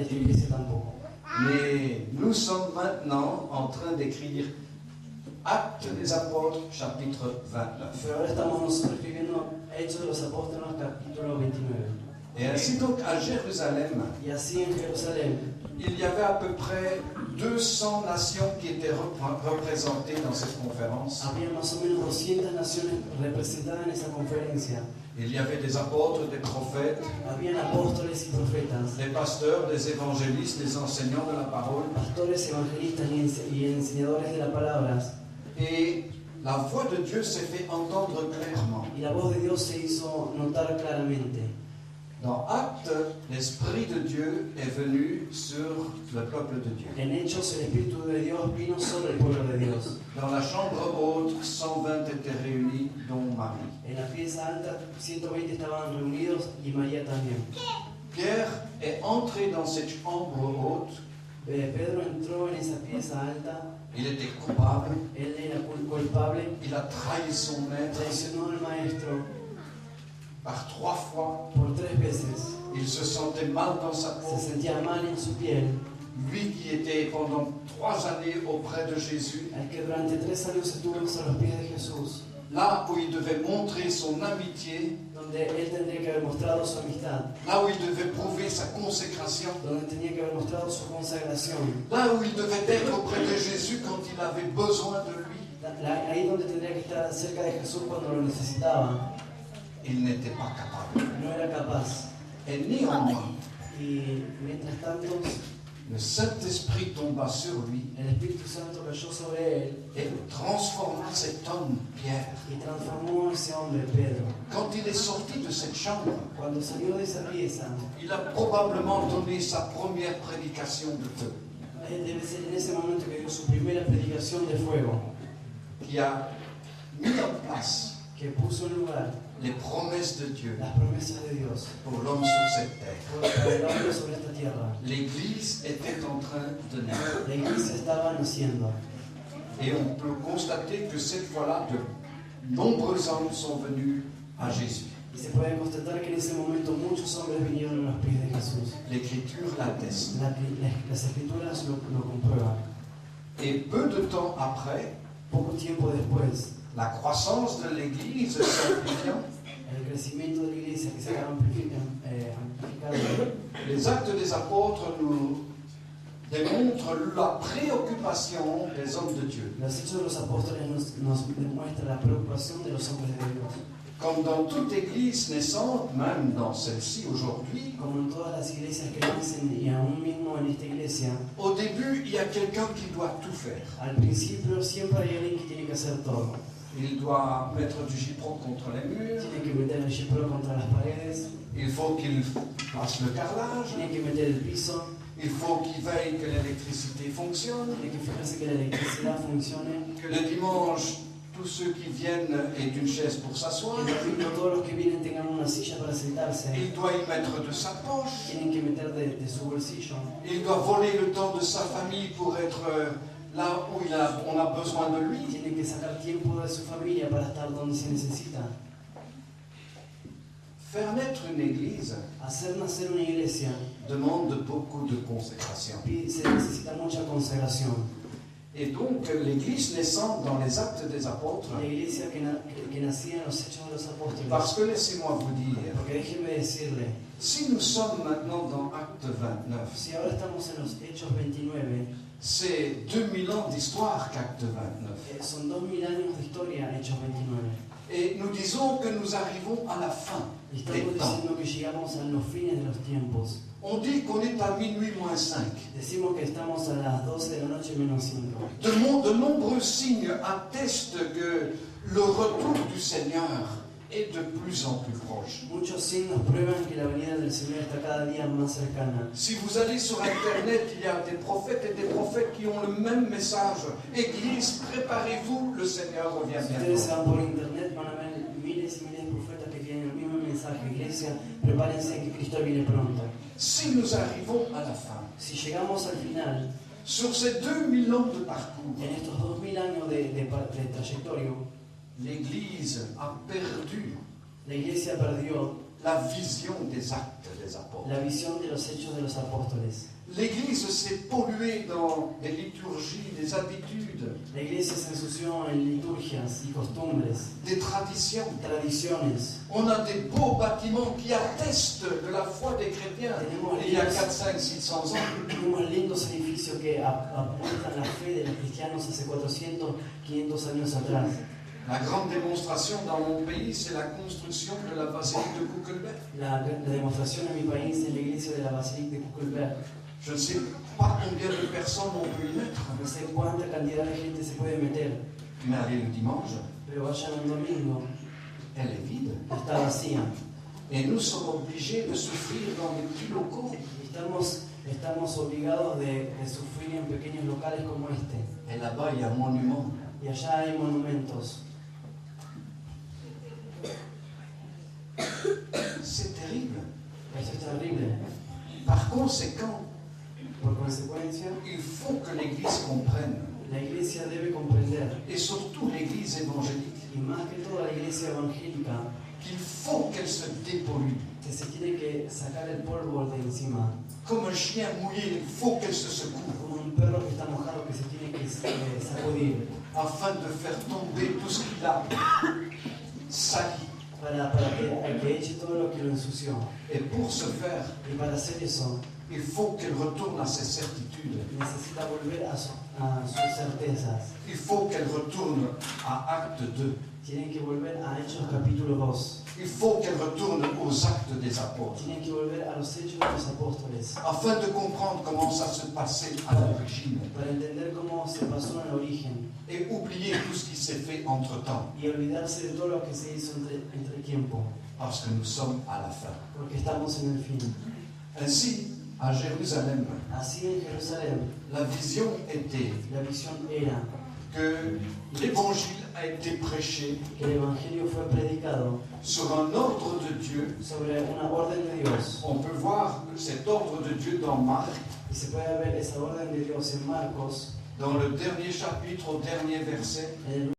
de esta iglesia tampoco. Mais nous sommes maintenant en train d'écrire Actes des Apôtres, chapitre 29. Pero ahora estamos nosotros escribiendo Hechos de los Apóstoles, capítulo 29. Et ainsi donc à Jérusalem, Y así en Jerusalén il y avait à peu près 200 nations qui étaient représentées dans cette conférence. había más o menos 200 naciones representadas en esa conferencia. Il y avait des apôtres, des prophètes, Habían apóstoles y profetas, des pasteurs, des évangélistes, des enseignants de la parole. pastores, evangelistas y enseñadores de las palabras. Et la voix de Dieu s'est fait entendre clairement. Y la voz de Dios se hizo notar claramente. Dans Actes, l'Esprit de Dieu est venu sur le peuple de Dieu. En Hechos, el Espíritu de Dios vino sobre el pueblo de Dios. Dans la chambre haute, 120 étaient réunis, dont Marie. En la pieza alta, 120 estaban reunidos y María también. Pierre est entré dans cette chambre haute. Pedro entró en esa pieza alta. Il était coupable. Él era culpable. Il a trahi son maître Traicionó al maestro par 3 fois. por 3 veces. Il se sentait mal dans sa Se peau. sentía mal en su piel. Lui qui était pendant 3 années auprès de Jésus, El que durante 3 años estuvo a los pies de Jesús, là où il devait montrer son amitié, donde él tendría que haber mostrado su amistad, là où il devait prouver sa consécration, donde tenía que haber mostrado su consagración, là où il devait être auprès de Jésus quand il avait besoin de lui, ahí donde tendría que estar cerca de Jesús cuando lo necesitaba, il n'était pas capable. no era capaz. Et néanmoins, Y mientras tanto, le Saint-Esprit tomba sur lui el Espíritu Santo cayó sobre él et transforma cet homme, Pierre. y transformó a ese hombre, Pedro. Quand il est sorti de cette chambre, Cuando salió de esa pieza, il a probablement donné sa première prédication de feu, debe ser en ese momento que dio su primera predicación de fuego, qui a mis en place que puso en lugar les promesses de Dieu las promesas de Dios pour l'homme sur cette terre. para el hombre sobre esta tierra. L'Église était en train de naître. La iglesia estaba naciendo. Et on peut constater que cette fois-là, de nombreux hommes sont venus à Jésus. Y se puede constatar que en ese momento muchos hombres vinieron a los pies de Jesús. L'Écriture l'atteste. Las escrituras lo comprueban. Et peu de temps après, Poco tiempo después, la croissance de l'Église s'amplifiant, el crecimiento de la iglesia que se ha amplificado, les actes des apôtres nous démontrent la préoccupation des hommes de Dieu. los hechos de los apóstoles nos demuestran la preocupación de los hombres de Dios. Comme dans toute église naissante, même dans celle-ci aujourd'hui, Como en todas las iglesias que nacen y aún mismo en esta iglesia, au début, il y a quelqu'un qui doit tout faire. al principio siempre hay alguien que tiene que hacer todo. Il doit mettre du gipron contre les murs, Tiene que meter el chipro contra las paredes, il faut qu'il fasse le carrelage, tiene que meter el piso, il faut qu'il veille que l'électricité fonctionne, tiene que fijarse que la electricidad funcione, que le dimanche, tous ceux qui viennent aient une chaise pour s'asseoir. que el domingo todos los que vienen tengan una silla para sentarse, Il doit y mettre de sa poche. tienen que meter de su bolsillo, Il doit voler le temps de sa famille pour être là où on a besoin de lui. tienen que sacar tiempo de su familia para estar donde se necesita. Faire naître une église Hacer nacer una iglesia demande beaucoup de consécration. se necesita mucha consagración. Et donc, l'église naissante dans les actes des apôtres, La iglesia que nacía en los hechos de los apóstoles, parce que laissez-moi vous dire, porque déjenme decirle, si nous sommes maintenant dans Acte 29, si ahora estamos en los hechos 29, c'est 2000 ans d'histoire qu'Acte 29. son 2000 años de historia, hechos 29. Et nous disons que nous arrivons à la fin Y des estamos temps. diciendo que llegamos a los fines de los tiempos. On dit qu'on est à minuit moins 5. Decimos que estamos a las 12 de la noche menos 5. De nombreux signes attestent que le retour du Seigneur est de plus en plus proche. Muchos signos prueban que la venida del Señor está cada día más cercana. Si vous allez sur Internet, il y a des prophètes et des prophètes qui ont le même message. Église, préparez-vous, le Seigneur revient Si ustedes se bientôt. van por internet van a ver miles y miles de profetas que tienen el mismo mensaje. Iglesia, prepárense que Cristo viene pronto. Si nous arrivons à la fin, Si llegamos al final, sur ces 2000 ans de parcours, en estos 2000 años de trayectoria, l'Église a perdu la iglesia perdió la vision des actes des apôtres. la visión de los hechos de los apóstoles. L'Église s'est polluée dans des liturgies, des habitudes, La iglesia se ensució en liturgias y costumbres, des traditions. tradiciones. On a des beaux bâtiments qui attestent de la foi des chrétiens il y a 4, 5, 600 ans. Tenemos lindos edificios que apuntan la fe de los cristianos hace 400, 500 años atrás. La grande démonstration dans mon pays, c'est la construction de la basilique de Kuckelberg. La demostración en mi país es la iglesia de la Basílica de Kuckelberg. Je ne sais pas combien de personnes on peut y mettre, No sé cuánta cantidad de gente se puede meter, mais allez le dimanche, pero vayan un domingo, elle est vide. está vacía. Et nous sommes obligés de souffrir dans des petits locaux. Estamos obligados de sufrir en pequeños locales como este. Et là-bas, il y a un monument. Y allá hay monumentos. C'est terrible. Esto es terrible. Par conséquent, Por consecuencia, il faut que l'Église comprenne, la iglesia debe comprender, et surtout l'Église évangélique, y más que todo la iglesia evangélica, qu'il faut qu'elle se dépollue. que se tiene que sacar el polvo de encima. Comme un chien mouillé, il faut qu'elle se secoue, Como un perro que está mojado que se tiene que sacudir afin de faire tomber tout ce qu'il a sali. para que eche todo lo que lo ensució. Et pour ce faire, Y para hacer eso, il faut qu'elle retourne à ses certitudes. necesita volver a sus certezas. Il faut qu'elle retourne à Acte 2. Tienen que volver a Hechos capítulo 2. Il faut qu'elle retourne aux actes des apôtres, Tienen que volver a los hechos de los apóstoles afin de comprendre comment ça se passait à l'origine para entender cómo se pasó en el origen et oublier tout ce qui s'est fait entre-temps, y olvidarse de todo lo que se hizo entre tiempo, parce que nous sommes à la fin. porque estamos en el fin. Ainsi, à Jérusalem, Así en Jerusalén, la vision était la visión era que l'évangile a été prêché que el Evangelio fue predicado sur un ordre de Dieu. sobre una orden de Dios. On peut voir cet ordre de Dieu dans Marc, Y se puede ver esa orden de Dios en Marcos, dans le dernier chapitre, au dernier verset. en el